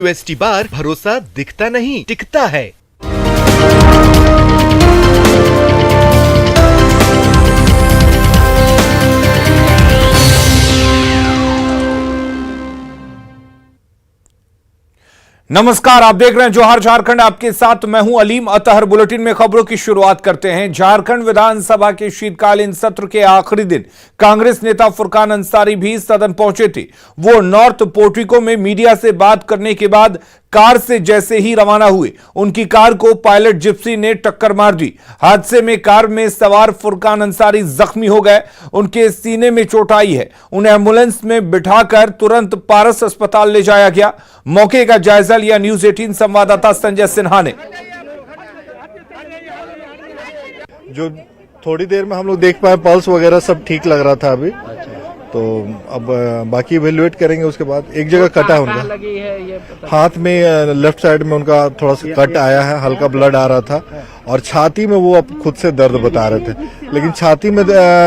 UST बार, भरोसा दिखता नहीं टिकता है। नमस्कार, आप देख रहे हैं जोहार झारखंड। आपके साथ मैं हूं अलीम अतहर। बुलेटिन में खबरों की शुरुआत करते हैं। झारखंड विधानसभा के शीतकालीन सत्र के आखिरी दिन कांग्रेस नेता फुरकान अंसारी भी सदन पहुंचे थे। वो नॉर्थ पोर्टिको में मीडिया से बात करने के बाद कार से जैसे ही रवाना हुए, उनकी कार को पायलट जिप्सी ने टक्कर मार दी। हादसे में कार में सवार फुरकान अंसारी जख्मी हो गए। उनके सीने में चोट आई है। उन्हें एम्बुलेंस में बिठाकर तुरंत पारस अस्पताल ले जाया गया। मौके का जायजा लिया न्यूज 18 संवाददाता संजय सिन्हा ने। जो थोड़ी देर में हम लोग देख पाए, पल्स वगैरह सब ठीक लग रहा था अभी। तो अब बाकी इवेल्युएट करेंगे। उसके बाद एक जगह कटा है उनका हाथ में, लेफ्ट साइड में उनका थोड़ा सा कट आया है, हल्का ब्लड आ रहा था। और छाती में वो अब खुद से दर्द बता रहे थे, लेकिन छाती में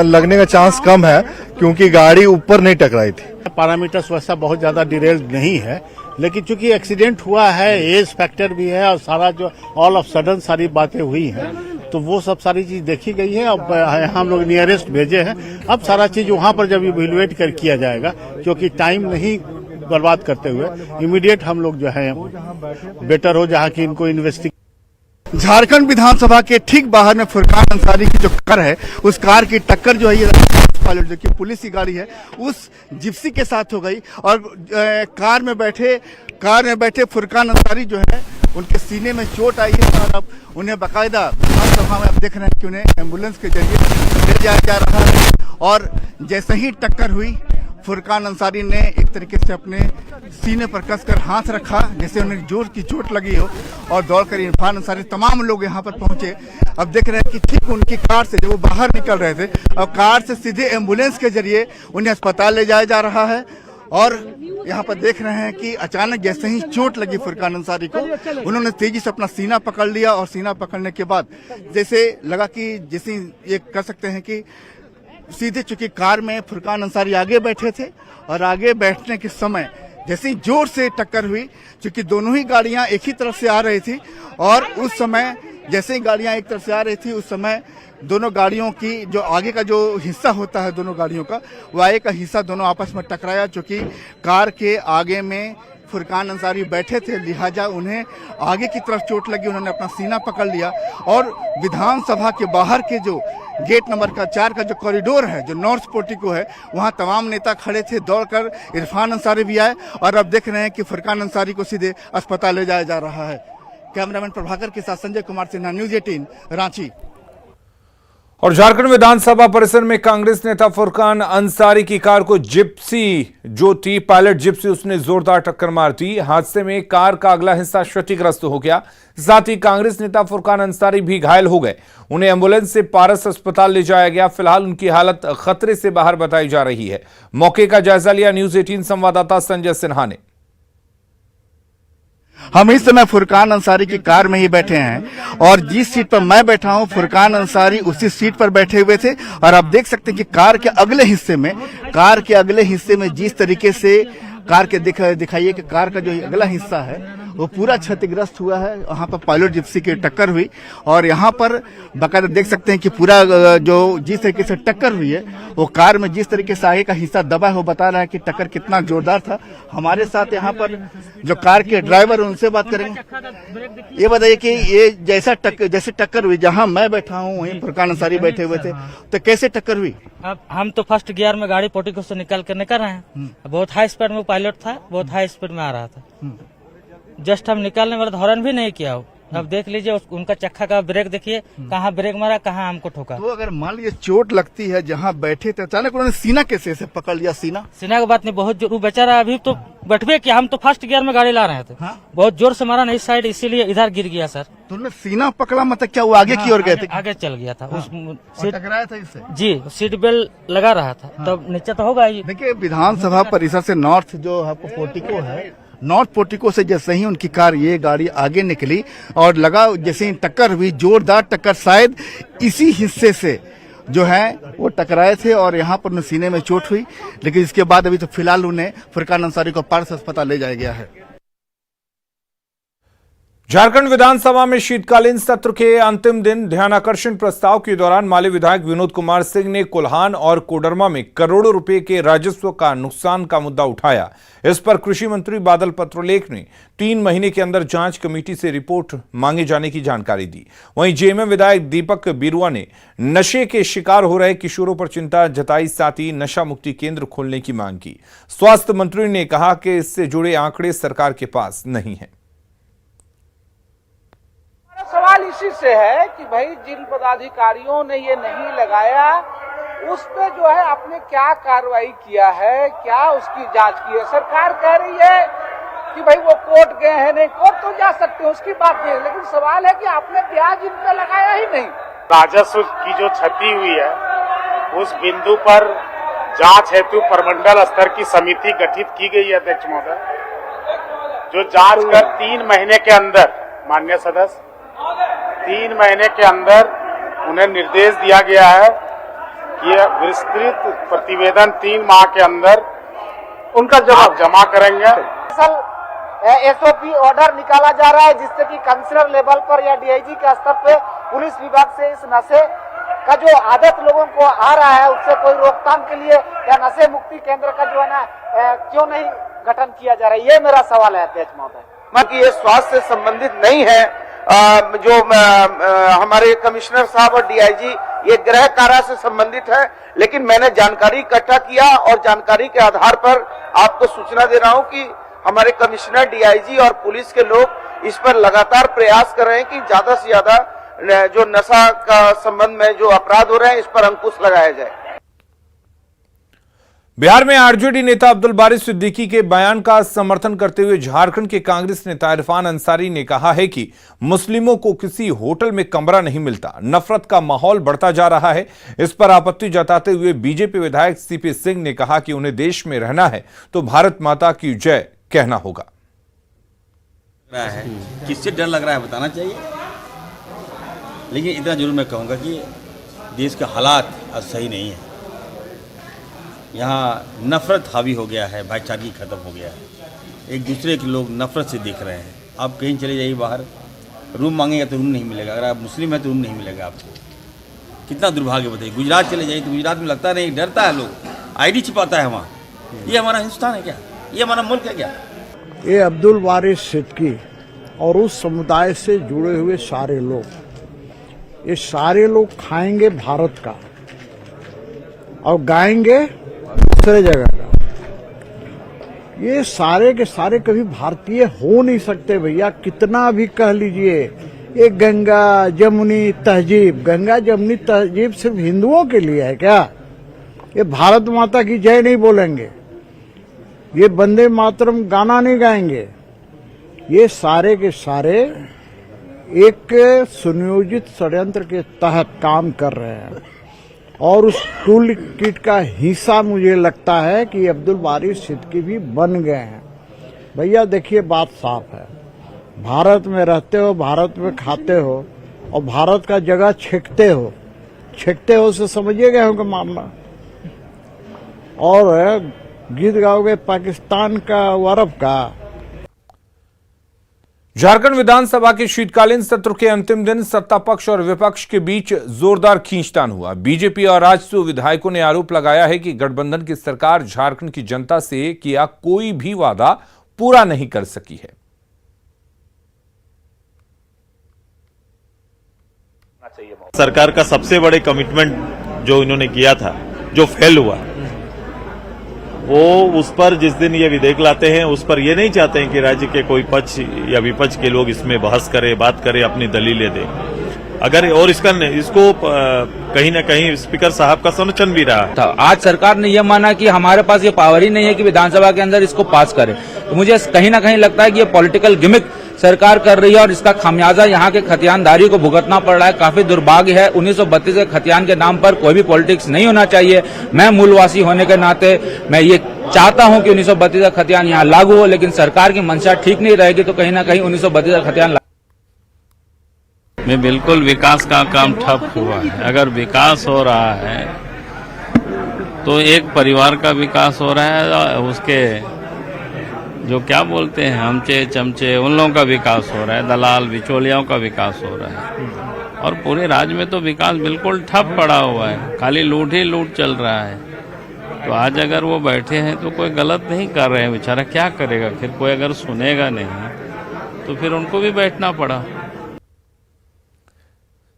लगने का चांस कम है क्योंकि गाड़ी ऊपर नहीं टकराई थी। पैरामीटर्स वैसा बहुत ज्यादा डिटेल्ड नहीं है, लेकिन चूंकि एक्सीडेंट हुआ है, एज फैक्टर भी है और सारा जो ऑल ऑफ सडन सारी बातें हुई हैं, तो वो सब सारी चीज देखी गई है। अब हम लोग नियरेस्ट भेजे हैं। अब सारा चीज वहां पर जब इवेल्युएट कर किया जाएगा, क्योंकि टाइम नहीं बर्बाद करते हुए इमीडिएट हम लोग जो है बेटर हो जहां की इनको इन्वेस्टिगेट। झारखंड विधानसभा के ठीक बाहर में फुरकान अंसारी की जो कार है, उस कार की टक्कर जो है ये पायलट जो कि पुलिस की गाड़ी है उस जिप्सी के साथ हो गई। और कार में बैठे फुरकान अंसारी जो है उनके सीने में चोट आई है और अब उन्हें बाकायदा विधानसभा में आप देख रहे हैं कि उन्हें एम्बुलेंस के जरिए ले जाया जा रहा है। और जैसे ही टक्कर हुई, फुरकान अंसारी ने एक तरीके से अपने सीने पर कसकर हाथ रखा जैसे उन्हें जोर की चोट लगी हो, और दौड़कर इरफान अंसारी तमाम लोग यहाँ पर पहुंचे। अब देख रहे हैं कि ठीक उनकी कार से जब वो बाहर निकल रहे थे, अब कार से सीधे एम्बुलेंस के जरिए उन्हें अस्पताल ले जाया जा रहा है। और यहाँ पर देख रहे हैं कि अचानक जैसे ही चोट लगी फुरकान अंसारी को, उन्होंने तेजी से अपना सीना पकड़ लिया। और सीना पकड़ने के बाद जैसे लगा कि जैसे ये कर सकते हैं कि सीधे, चूंकि कार में फुरकान अंसारी आगे बैठे थे और आगे बैठने के समय जैसे ही जोर से टक्कर हुई, क्योंकि दोनों ही गाड़ियां एक ही तरफ से आ रही थी, और उस समय जैसे ही गाड़ियां एक तरफ से आ रही थी, उस समय दोनों गाड़ियों की जो आगे का जो हिस्सा होता है दोनों गाड़ियों का, वो आगे का हिस्सा दोनों आपस में टकराया। चूंकि कार के आगे में फुरकान अंसारी बैठे थे, लिहाजा उन्हें आगे की तरफ चोट लगी। उन्होंने अपना सीना पकड़ लिया और विधानसभा के बाहर के जो गेट नंबर 4 का जो कॉरिडोर है, जो नॉर्थ पोर्टिको है, वहां तमाम नेता खड़े थे। दौड़कर इरफान अंसारी भी आए और अब देख रहे हैं कि फुरकान अंसारी को सीधे अस्पताल ले जाया जा रहा है। कैमरामैन प्रभाकर के साथ संजय कुमार सिन्हा, न्यूज 18 रांची। और झारखंड विधानसभा परिसर में कांग्रेस नेता फुरकान अंसारी की कार को जिप्सी जो थी, पायलट जिप्सी, उसने जोरदार टक्कर मार दी। हादसे में कार का अगला हिस्सा क्षतिग्रस्त हो गया। साथ ही कांग्रेस नेता फुरकान अंसारी भी घायल हो गए। उन्हें एम्बुलेंस से पारस अस्पताल ले जाया गया। फिलहाल उनकी हालत खतरे से बाहर बताई जा रही है। मौके का जायजा लिया न्यूज 18 संवाददाता संजय सिन्हा ने। हम इस समय फुरकान अंसारी की कार में ही बैठे हैं और जिस सीट पर मैं बैठा हूं, फुरकान अंसारी उसी सीट पर बैठे हुए थे। और आप देख सकते हैं कि कार के अगले हिस्से में जिस तरीके से कार के दिखाइए कि कार का जो अगला हिस्सा है वो पूरा क्षतिग्रस्त हुआ है। वहां पर पायलट जिप्सी की टक्कर हुई और यहाँ पर बाकायदा देख सकते हैं कि पूरा जो जिस तरीके से टक्कर हुई है, वो कार में जिस तरीके से आगे का हिस्सा दबा है, वो बता रहा है कि टक्कर कितना जोरदार था। हमारे साथ यहाँ पर जो कार के ड्राइवर, उनसे बात करेंगे। ये बताइए कि ये जैसे टक्कर हुई, जहाँ मैं बैठा हूँ वहीं फुरकान अंसारी बैठे हुए थे, तो कैसे टक्कर हुई? अब हम तो फर्स्ट गियर में गाड़ी पोर्टिको से निकल रहे हैं। बहुत हाई स्पीड में पायलट था, बहुत हाई स्पीड में आ रहा था। जस्ट हम निकलने वाला, हॉर्न भी नहीं किया। अब देख लीजिए उनका चक्का का ब्रेक देखिए, कहाँ ब्रेक मारा, कहाँ हमको ठोका। तो अगर मान लीजिए चोट लगती है जहाँ बैठे थे, अचानक उन्होंने सीना कैसे से पकड़ लिया? सीना की बात नहीं, बहुत जोर बेचारा अभी तो बैठवे किया। हम तो फर्स्ट गियर में गाड़ी ला रहे थे। हाँ? बहुत जोर से मारा ना इस साइड, इसीलिए इधर गिर गया सर। तो उन्होंने सीना पकड़ा, मतलब क्या वो आगे की ओर गए थे? आगे चल गया था। उस सीट टकराया था इससे? जी, सीट बेल्ट लगा रहा था। तब नीचे तो होगा ही। देखिए, विधानसभा परिसर से नॉर्थ जो आपको पोर्टिको है, नॉर्थ पोर्टिको से जैसे ही उनकी कार, ये गाड़ी आगे निकली और लगा जैसे ही टक्कर हुई, जोरदार टक्कर, शायद इसी हिस्से से जो है वो टकराए थे और यहाँ पर सीने में चोट हुई। लेकिन इसके बाद अभी तो फिलहाल उन्हें फुरकान अंसारी को पारस अस्पताल ले जाया गया है। झारखंड विधानसभा में शीतकालीन सत्र के अंतिम दिन ध्यानाकर्षण प्रस्ताव के दौरान माले विधायक विनोद कुमार सिंह ने कोल्हान और कोडरमा में करोड़ों रुपए के राजस्व का नुकसान का मुद्दा उठाया। इस पर कृषि मंत्री बादल पत्रलेख ने 3 महीने के अंदर जांच कमेटी से रिपोर्ट मांगे जाने की जानकारी दी। वहीं जेएमएम विधायक दीपक बिरुआ ने नशे के शिकार हो रहे किशोरों पर चिंता जताई, साथ ही नशा मुक्ति केंद्र खोलने की मांग की। स्वास्थ्य मंत्री ने कहा कि इससे जुड़े आंकड़े सरकार के पास नहीं है। सवाल इसी से है कि भाई जिन पदाधिकारियों ने ये नहीं लगाया उस पे जो है आपने क्या कार्रवाई किया है, क्या उसकी जांच की है। सरकार कह रही है कि भाई वो कोर्ट गए हैं, नहीं कोर्ट तो जा सकते हैं, उसकी बात नहीं है, लेकिन सवाल है कि आपने ब्याज इन पे लगाया ही नहीं। राजस्व की जो क्षति हुई है उस बिंदु पर जांच हेतु प्रमंडल स्तर की समिति गठित की गई है अध्यक्ष महोदय, जो जांच कर 3 महीने के अंदर, माननीय सदस्य 3 महीने के अंदर उन्हें निर्देश दिया गया है कि विस्तृत प्रतिवेदन 3 माह के अंदर उनका जवाब जमा करेंगे। एसओपी ऑर्डर निकाला जा रहा है जिससे कि कमिश्नर लेवल पर या डीआईजी के स्तर पे पुलिस विभाग से इस नशे का जो आदत लोगों को आ रहा है उससे कोई रोकथाम के लिए या नशे मुक्ति केंद्र का जो है ना क्यों नहीं गठन किया जा रहा है, ये मेरा सवाल है अध्यक्ष महोदय। कि ये स्वास्थ्य से संबंधित नहीं है, जो हमारे कमिश्नर साहब और डीआईजी ये गृह कारा से संबंधित है, लेकिन मैंने जानकारी इकट्ठा किया और जानकारी के आधार पर आपको सूचना दे रहा हूं कि हमारे कमिश्नर, डीआईजी और पुलिस के लोग इस पर लगातार प्रयास कर रहे हैं कि ज्यादा से ज्यादा जो नशा का संबंध में जो अपराध हो रहे हैं इस पर अंकुश लगाया जाए। बिहार में आरजेडी नेता अब्दुल बारी सिद्दीकी के बयान का समर्थन करते हुए झारखंड के कांग्रेस नेता इरफान अंसारी ने कहा है कि मुस्लिमों को किसी होटल में कमरा नहीं मिलता, नफरत का माहौल बढ़ता जा रहा है। इस पर आपत्ति जताते हुए बीजेपी विधायक सीपी सिंह ने कहा कि उन्हें देश में रहना है तो भारत माता की जय कहना होगा। किससे डर लग रहा है बताना चाहिए, लेकिन इतना जरूर मैं कहूँगा कि देश के हालात अब सही नहीं है। यहाँ नफरत हावी हो गया है, भाईचारगी खत्म हो गया है, एक दूसरे के लोग नफरत से देख रहे हैं। आप कहीं चले जाइए बाहर, रूम मांगेगा तो रूम नहीं मिलेगा, अगर आप मुस्लिम हैं तो रूम नहीं मिलेगा आपको। कितना दुर्भाग्य बताइए। गुजरात चले जाइए तो गुजरात में लगता नहीं, डरता है लोग, आईडी छिपाता है वहाँ। ये हमारा हिंदुस्तान है क्या? ये हमारा मुल्क है क्या? ये अब्दुल बारी सिद्दीकी और उस समुदाय से जुड़े हुए सारे लोग, ये सारे लोग खाएंगे भारत का और गाएंगे दूसरे जगह का। ये सारे के सारे कभी भारतीय हो नहीं सकते भैया, कितना भी कह लीजिए। ये गंगा जमुनी तहजीब, गंगा जमुनी तहजीब सिर्फ हिंदुओं के लिए है क्या? ये भारत माता की जय नहीं बोलेंगे, ये वंदे मातरम गाना नहीं गाएंगे। ये सारे के सारे एक सुनियोजित षड्यंत्र के तहत काम कर रहे हैं और उस टूल किट का हिस्सा मुझे लगता है कि अब्दुल बारी सिद्दीकी भी बन गए हैं। भैया देखिए, बात साफ है, भारत में रहते हो, भारत में खाते हो और भारत का जगह छेकते हो से समझिए गए होंगे मामला। और गीत गाओगे पाकिस्तान का अरब का। झारखंड विधानसभा के शीतकालीन सत्र के अंतिम दिन सत्ता पक्ष और विपक्ष के बीच जोरदार खींचतान हुआ। बीजेपी और राजसू विधायकों ने आरोप लगाया है कि गठबंधन की सरकार झारखंड की जनता से किया कोई भी वादा पूरा नहीं कर सकी है। सरकार का सबसे बड़े कमिटमेंट जो इन्होंने किया था, जो फेल हुआ, वो उस पर जिस दिन ये विधेयक लाते हैं उस पर ये नहीं चाहते हैं कि राज्य के कोई पक्ष या विपक्ष के लोग इसमें बहस करें, बात करें, अपनी दलीलें दें। अगर और इसको कहीं ना कहीं स्पीकर साहब का समर्थन भी रहा था। आज सरकार ने यह माना कि हमारे पास ये पावर ही नहीं है कि विधानसभा के अंदर इसको पास करें, तो मुझे कहीं ना कहीं लगता है कि ये पॉलिटिकल गिमिक सरकार कर रही है और इसका खामियाजा यहाँ के खतियानदारी को भुगतना पड़ रहा है। काफी दुर्भाग्य है। 1932 के खतियान के नाम पर कोई भी पॉलिटिक्स नहीं होना चाहिए। मैं मूलवासी होने के नाते मैं ये चाहता हूं कि 1932 का खतियान यहाँ लागू हो, लेकिन सरकार की मंशा ठीक नहीं रहेगी तो कहीं ना कहीं 1932 का खतियान में बिल्कुल विकास का काम ठप हुआ है। अगर विकास हो रहा है तो एक परिवार का विकास हो रहा है, उसके जो क्या बोलते हैं हमचे चमचे, उन लोगों का विकास हो रहा है, दलाल बिचौलियों का विकास हो रहा है। और पूरे राज्य में तो विकास बिल्कुल ठप पड़ा हुआ है, खाली लूट ही लूट चल रहा है। तो आज अगर वो बैठे हैं तो कोई गलत नहीं कर रहे हैं, बेचारा क्या करेगा, फिर कोई अगर सुनेगा नहीं तो फिर उनको भी बैठना पड़ा।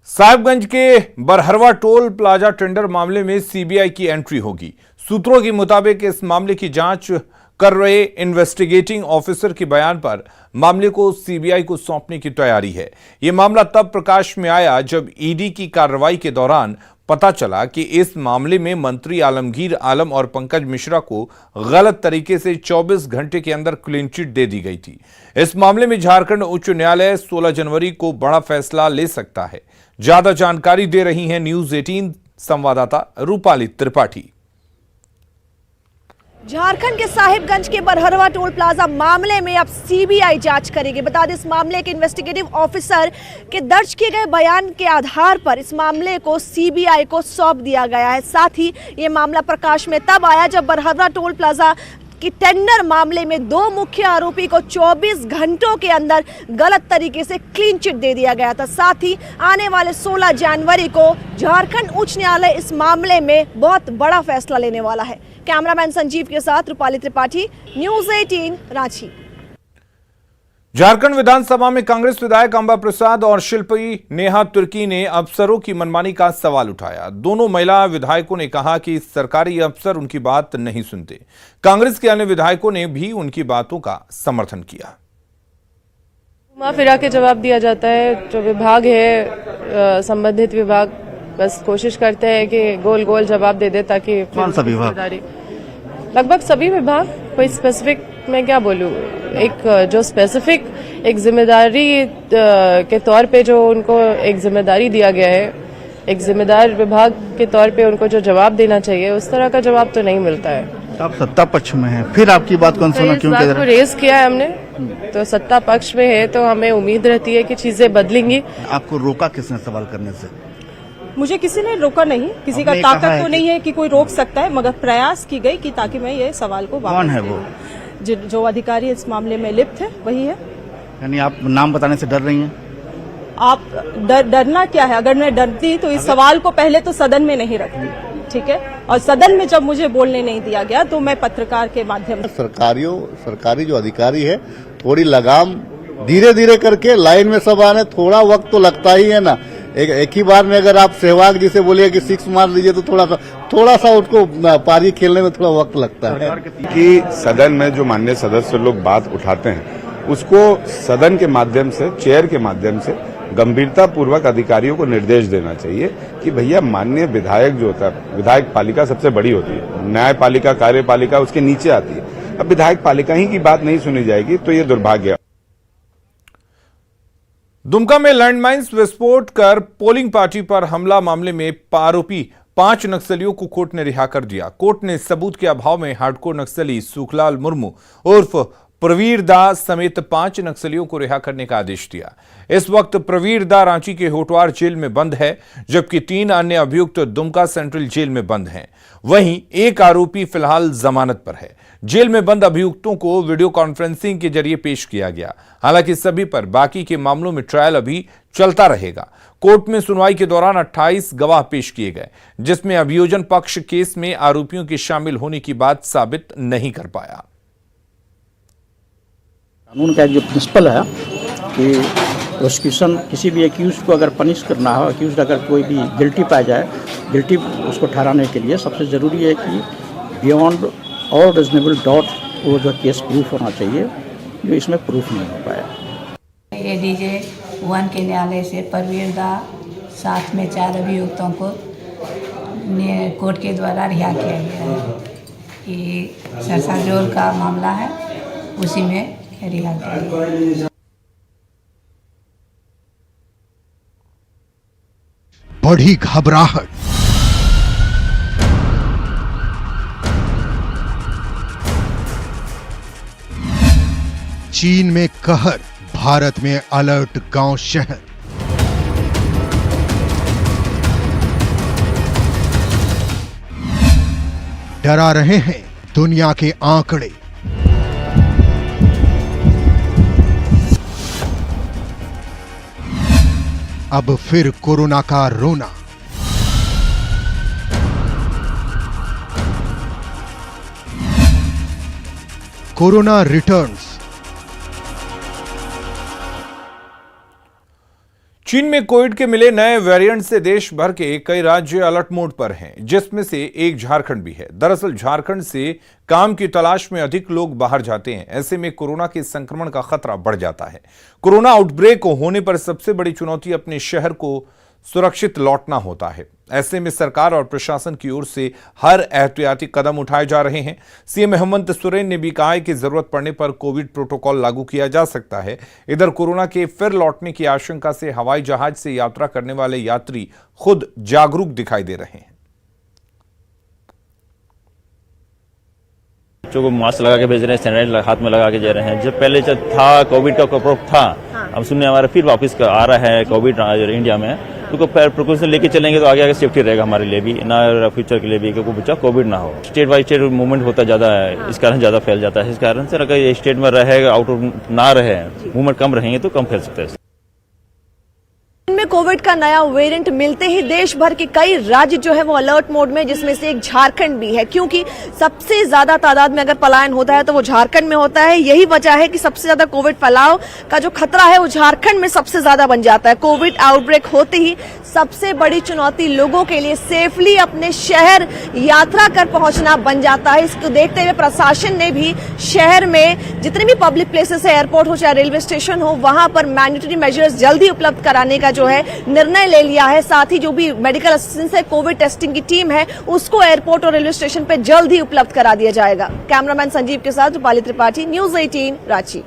साहिबगंज के बरहरवा टोल प्लाजा टेंडर मामले में सीबीआई की एंट्री होगी। सूत्रों के मुताबिक इस मामले की जांच कर रहे इन्वेस्टिगेटिंग ऑफिसर के बयान पर मामले को सीबीआई को सौंपने की तैयारी है। यह मामला तब प्रकाश में आया जब ईडी की कार्रवाई के दौरान पता चला कि इस मामले में मंत्री आलमगीर आलम और पंकज मिश्रा को गलत तरीके से 24 घंटे के अंदर क्लीन चिट दे दी गई थी। इस मामले में झारखंड उच्च न्यायालय 16 जनवरी को बड़ा फैसला ले सकता है। ज्यादा जानकारी दे रही हैं न्यूज 18 संवाददाता रूपाली त्रिपाठी। झारखंड के साहिबगंज के बरहरवा टोल प्लाजा मामले में अब सीबीआई जांच करेगी। बता दें, इस मामले के इन्वेस्टिगेटिव ऑफिसर के दर्ज किए गए बयान के आधार पर इस मामले को सीबीआई को सौंप दिया गया है। साथ ही ये मामला प्रकाश में तब आया जब बरहरवा टोल प्लाजा की टेंडर मामले में 2 मुख्य आरोपी को 24 घंटों के अंदर गलत तरीके से क्लीन चिट दे दिया गया था। साथ ही आने वाले 16 जनवरी को झारखंड उच्च न्यायालय इस मामले में बहुत बड़ा फैसला लेने वाला है। कैमरामैन संजीव के साथ रूपाली त्रिपाठी, न्यूज 18 रांची। झारखंड विधानसभा में कांग्रेस विधायक अंबा प्रसाद और शिल्पी नेहा तुर्की ने अफसरों की मनमानी का सवाल उठाया। दोनों महिला विधायकों ने कहा कि सरकारी अफसर उनकी बात नहीं सुनते। कांग्रेस के अन्य विधायकों ने भी उनकी बातों का समर्थन किया। घुमा फिरा के जवाब दिया जाता है। जो विभाग है, संबंधित विभाग बस कोशिश करते हैं कि गोल गोल जवाब दे दे ताकि कौन सा विभाग? लगभग सभी विभाग, कोई स्पेसिफिक मैं क्या बोलूं, एक जो स्पेसिफिक एक जिम्मेदारी के तौर पे जो उनको एक जिम्मेदारी दिया गया है, एक जिम्मेदार विभाग के तौर पे उनको जो जवाब देना चाहिए उस तरह का जवाब तो नहीं मिलता है। आप सत्ता पक्ष में हैं, फिर आपकी बात कौन सुना? क्यों कह रहे हैं? रेज किया है हमने, तो सत्ता पक्ष में है तो हमें उम्मीद रहती है कि चीजें बदलेंगी। आपको रोका किसने सवाल करने से? मुझे किसी ने रोका नहीं, किसी का ताकत तो नहीं है कि कोई रोक सकता है, मगर प्रयास की गई कि ताकि मैं ये सवाल को कौन है वो? जो अधिकारी इस मामले में लिप्त है वही है। यानी आप नाम बताने से डर रही हैं? आप डरना क्या है? अगर मैं डरती तो इस सवाल को पहले तो सदन में नहीं रखती, ठीक है? और सदन में जब मुझे बोलने नहीं दिया गया तो मैं पत्रकार के माध्यम से सरकारी जो अधिकारी है थोड़ी लगाम धीरे धीरे करके लाइन में सब आने, थोड़ा वक्त तो लगता ही है ना। एक ही बार में अगर आप सहवाग जी से बोलिए कि 6 मार लीजिए तो थोड़ा सा उसको पारी खेलने में थोड़ा वक्त लगता है। कि सदन में जो माननीय सदस्य लोग बात उठाते हैं उसको सदन के माध्यम से, चेयर के माध्यम से गंभीरता पूर्वक अधिकारियों को निर्देश देना चाहिए कि भैया माननीय विधायक जो होता है, विधायक पालिका सबसे बड़ी होती है, न्यायपालिका कार्यपालिका उसके नीचे आती है। अब विधायक पालिका ही की बात नहीं सुनी जाएगी तो ये दुर्भाग्य। दुमका में लैंडमाइंस विस्फोट कर पोलिंग पार्टी पर हमला मामले में आरोपी 5 नक्सलियों को कोर्ट ने रिहा कर दिया। कोर्ट ने सबूत के अभाव में हार्डकोर नक्सली सुखलाल मुर्मू उर्फ प्रवीर दा समेत 5 नक्सलियों को रिहा करने का आदेश दिया। इस वक्त प्रवीर दा रांची के होटवार जेल में बंद है, जबकि 3 अन्य अभियुक्त दुमका सेंट्रल जेल में बंद हैं। वहीं एक आरोपी फिलहाल जमानत पर है। जेल में बंद अभियुक्तों को वीडियो कॉन्फ्रेंसिंग के जरिए पेश किया गया। हालांकि सभी पर बाकी के मामलों में ट्रायल अभी चलता रहेगा। कोर्ट में सुनवाई के दौरान 28 गवाह पेश किए गए, जिसमें अभियोजन पक्ष केस में आरोपियों के शामिल होने की बात साबित नहीं कर पाया। कानून का एक जो प्रिंसिपल है कि प्रोसिक्यूशन किसी भी एक्यूज को अगर पनिश करना हो, एक्यूज अगर कोई भी गिल्टी पाया जाए, गिल्टी उसको ठहराने के लिए सबसे ज़रूरी है कि बियॉन्ड ऑल रीजनेबल डाउट वो जो केस प्रूफ होना चाहिए, जो इसमें प्रूफ नहीं हो पाया। एडीजे 1 के न्यायालय से प्रवीर दा साथ में 4 अभियुक्तों को कोर्ट के द्वारा रिहा किया गया है। ये सरसाजोर का मामला है, उसी में रिहा किया गया। बढ़ी घबराहट, चीन में कहर, भारत में अलर्ट गांव शहर। डरा रहे हैं दुनिया के आंकड़े। अब फिर कोरोना का रोना। Corona returns. चीन में कोविड के मिले नए वेरिएंट से देश भर के कई राज्य अलर्ट मोड पर हैं, जिसमें से एक झारखंड भी है। दरअसल झारखंड से काम की तलाश में अधिक लोग बाहर जाते हैं। ऐसे में कोरोना के संक्रमण का खतरा बढ़ जाता है। कोरोना आउटब्रेक होने पर सबसे बड़ी चुनौती अपने शहर को सुरक्षित लौटना होता है। ऐसे में सरकार और प्रशासन की ओर से हर एहतियाती कदम उठाए जा रहे हैं। सीएम हेमंत सोरेन ने भी कहा है कि जरूरत पड़ने पर कोविड प्रोटोकॉल लागू किया जा सकता है। इधर कोरोना के फिर लौटने की आशंका से हवाई जहाज से यात्रा करने वाले यात्री खुद जागरूक दिखाई दे रहे हैं। बच्चों को मास्क लगा के भेज रहे हैं, सैनिटाइजर हाथ में लगा के दे रहे हैं। जब पहले जब था कोविड का प्रकोप था, हम सुनने हमारा फिर वापस आ रहा है कोविड इंडिया में, तो प्रिकॉशन लेके चलेंगे तो आगे सेफ्टी रहेगा हमारे लिए भी, ना फ्यूचर के लिए भी, क्योंकि बच्चा कोविड ना हो। स्टेट बाई स्टेट मूवमेंट होता ज्यादा है, इस कारण ज्यादा फैल जाता है। इस कारण से अगर स्टेट में रहेगा, आउट ना रहे, मूवमेंट कम रहेंगे तो कम फैल सकता है। में कोविड का नया वेरिएंट मिलते ही देश भर के कई राज्य जो है वो अलर्ट मोड में, जिसमें से एक झारखंड भी है, क्योंकि सबसे ज्यादा तादाद में अगर पलायन होता है तो वो झारखंड में होता है। यही वजह है कि सबसे ज्यादा कोविड फैलाव का जो खतरा है वो झारखंड में सबसे ज्यादा बन जाता है। कोविड आउटब्रेक होते ही सबसे बड़ी चुनौती लोगों के लिए सेफली अपने शहर यात्रा कर पहुंचना बन जाता है। इसको देखते हुए प्रशासन ने भी शहर में जितने भी पब्लिक प्लेसेस है, एयरपोर्ट हो चाहे रेलवे स्टेशन हो, वहां पर मैंडेटरी मेजर्स जल्दी उपलब्ध कराने का जो है निर्णय ले लिया है। साथ ही जो भी मेडिकल असिस्टेंस है, कोविड टेस्टिंग की टीम है, उसको एयरपोर्ट और रेलवे स्टेशन पे जल्द ही उपलब्ध करा दिया जाएगा। कैमरामैन संजीव के साथ रूपाली त्रिपाठी, न्यूज़ 18 रांची।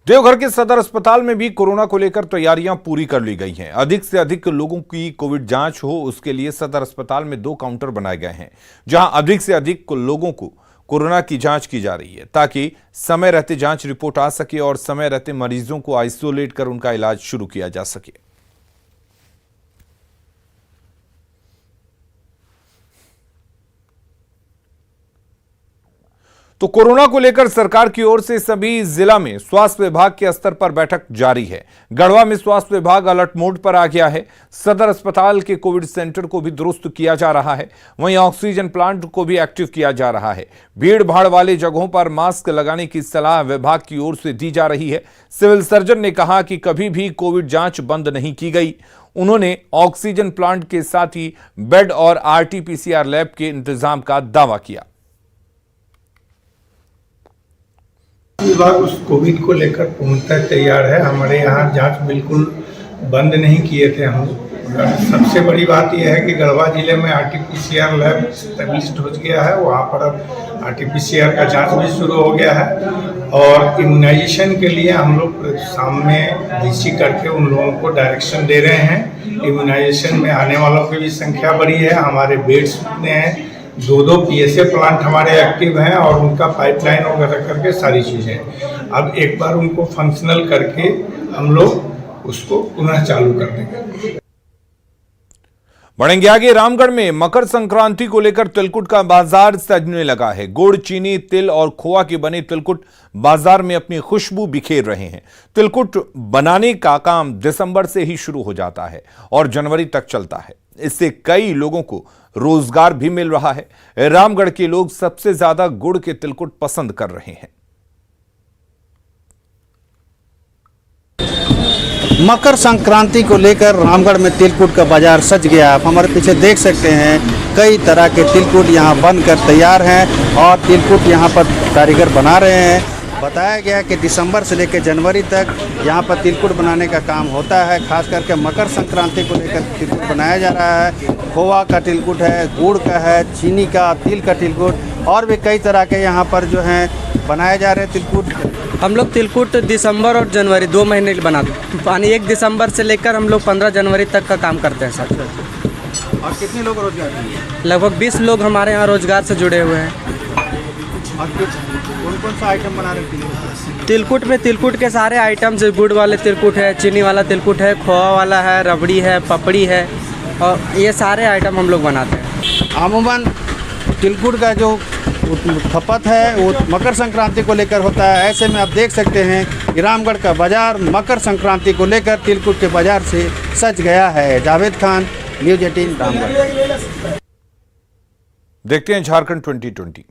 देवघर के सदर अस्पताल में भी कोरोना को लेकर तैयारियां पूरी कर ली गई हैं। अधिक से अधिक लोगों की कोविड जांच हो, उसके लिए सदर अस्पताल में 2 काउंटर बनाए गए हैं, जहां अधिक से अधिक लोगों को कोरोना की जांच की जा रही है, ताकि समय रहते जांच रिपोर्ट आ सके और समय रहते मरीजों को आइसोलेट कर उनका इलाज शुरू किया जा सके। तो कोरोना को लेकर सरकार की ओर से सभी जिला में स्वास्थ्य विभाग के स्तर पर बैठक जारी है। गढ़वा में स्वास्थ्य विभाग अलर्ट मोड पर आ गया है। सदर अस्पताल के कोविड सेंटर को भी दुरुस्त किया जा रहा है। वहीं ऑक्सीजन प्लांट को भी एक्टिव किया जा रहा है। भीड़ भाड़ वाले जगहों पर मास्क लगाने की सलाह विभाग की ओर से दी जा रही है। सिविल सर्जन ने कहा कि कभी भी कोविड जांच बंद नहीं की गई। उन्होंने ऑक्सीजन प्लांट के साथ ही बेड और RT-PCR लैब के इंतजाम का दावा किया। विभाग उस कोविड को लेकर पूर्णतः तैयार है। हमारे यहाँ जांच बिल्कुल बंद नहीं किए थे हम। सबसे बड़ी बात यह है कि गढ़वा जिले में RT-PCR लैब एस्टेब्लिश्ड हो गया है। वहाँ पर अब RT-PCR का जांच भी शुरू हो गया है और इम्यूनाइजेशन के लिए हम लोग शाम में VC करके उन लोगों को डायरेक्शन दे रहे हैं। इम्यूनाइजेशन में आने वालों की भी संख्या बढ़ी है। हमारे बेड्स कितने हैं, 2 PSA प्लांट हमारे एक्टिव हैं और उनका पाइपलाइन वगैरह करके सारी चीज़ें। अब एक बार उनको फंक्शनल करके हम लोग उसको पुनः चालू कर देंगे। बढ़ेंगे आगे। रामगढ़ में मकर संक्रांति को लेकर तिलकुट का बाजार सजने लगा है। गुड़, चीनी, तिल और खोआ के बने तिलकुट बाजार में अपनी खुशबू बिखेर रहे हैं। तिलकुट बनाने का काम दिसंबर से ही शुरू हो जाता है और जनवरी तक चलता है। इससे कई लोगों को रोजगार भी मिल रहा है। रामगढ़ के लोग सबसे ज्यादा गुड़ के तिलकुट पसंद कर रहे हैं। मकर संक्रांति को लेकर रामगढ़ में तिलकुट का बाजार सज गया। आप हमारे पीछे देख सकते हैं, कई तरह के तिलकुट यहाँ बनकर तैयार हैं और तिलकुट यहाँ पर कारीगर बना रहे हैं। बताया गया कि दिसंबर से लेकर जनवरी तक यहाँ पर तिलकुट बनाने का काम होता है। खास करके मकर संक्रांति को लेकर तिलकुट बनाया जा रहा है। खोआ का तिलकुट है, गुड़ का है, चीनी का, तिल का तिलकुट और भी कई तरह के यहाँ पर जो हैं बनाए जा रहे हैं तिलकुट। हम लोग तिलकुट दिसंबर और जनवरी 2 महीने बनाते हैं। यानी 1 दिसंबर से लेकर हम लोग 15 जनवरी तक का काम करते हैं सर। और कितने लोग रोजगार हैं? लगभग 20 लोग हमारे यहाँ रोजगार से जुड़े हुए हैं। और कौन सा आइटम बना रहे हैं? तिलकुट में तिलकुट के सारे आइटम, जैसे गुड़ वाले तिलकुट है, चीनी वाला तिलकुट है, खोआ वाला है, रबड़ी है, पपड़ी है और ये सारे आइटम हम लोग बनाते हैं। अमूमन तिलकुट का जो खपत है वो मकर संक्रांति को लेकर होता है। ऐसे में आप देख सकते हैं कि रामगढ़ का बाजार मकर संक्रांति को लेकर तिलकुट के बाजार से सज गया है। जावेद खान, न्यूज़ 18 रामगढ़। देखते हैं झारखंड 2020।